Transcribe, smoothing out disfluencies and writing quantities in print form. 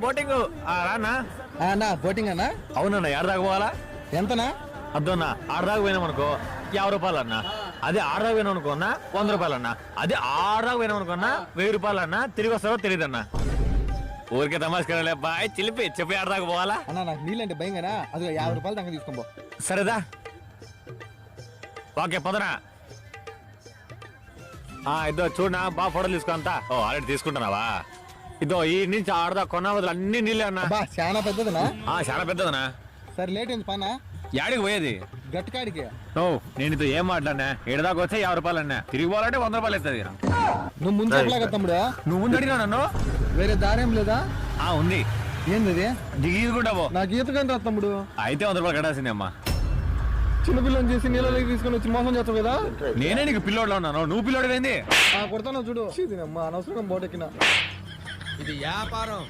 Boating రానా అన్నా boating అన్నా. అవునన్నా ఏడదాకా పోవాలా? ఎంతనా? అద్దన్నా ఆడదాకా పోయినాం అనుకో 50 రూపాయలు అన్నా. అదే ఆడదాకా పోయినాం అనుకున్నా 100 రూపాయలు అన్నా. అదే ఆడదాకా పోయినాం అనుకున్నా 1000 రూపాయలు అన్నా. తిరిగి వస్తారో తెలియదన్నా. ఊరికే తమాషా బాయ్ చిలిపి చెప్పి ఆడదాకా పోవాలా అన్నా? నాకు నీళ్ళంటే భయం కదా, అది 50 రూపాయలు దాకా తీసుకోబో. సరేదా ఓకే పొదనా. ఇదో చూడనా బాగా ఫోటోలు తీసుకో అంతా. ఆల్రెడీ తీసుకుంటున్నావా? ఇదో ఈ నుంచి ఆడదా కొన్నా వదిలి అన్ని నీళ్ళే అన్నా. చాలా పెద్దదనా? చాలా పెద్దదనా. సరే లేట్ అయింది పనా. యాడికి పోయేది? గట్టుకాడికి. నేను ఇదో ఏం మాట్లాడినా ఏడదాకా వచ్చే 50 రూపాయలు అన్నా. తిరిగి పోవాలంటే 100 రూపాయలు అవుతుంది. నువ్వు ముందు చెప్పలేక తమ్ముడు. నువ్వు ముందు అడిగినా నన్ను. వేరే దారేం లేదా? ఉంది. ఏంది? దిగుకుంటావో? నాకు ఈతకంటే రా తమ్ముడు. అయితే 100 రూపాయలు కట్టాల్సిందే అమ్మా. చిన్నపిల్లని చేసి నీళ్ళకి తీసుకొని వచ్చి మోసం చేస్తావు కదా. నేనే నీకు పిల్లోడ్లో ఉన్నాను, నువ్వు పిల్లోడు ఏంది? కొడతాను చూడు. అనవసరంగా బోటెక్కినా. ఇది వ్యాపారం.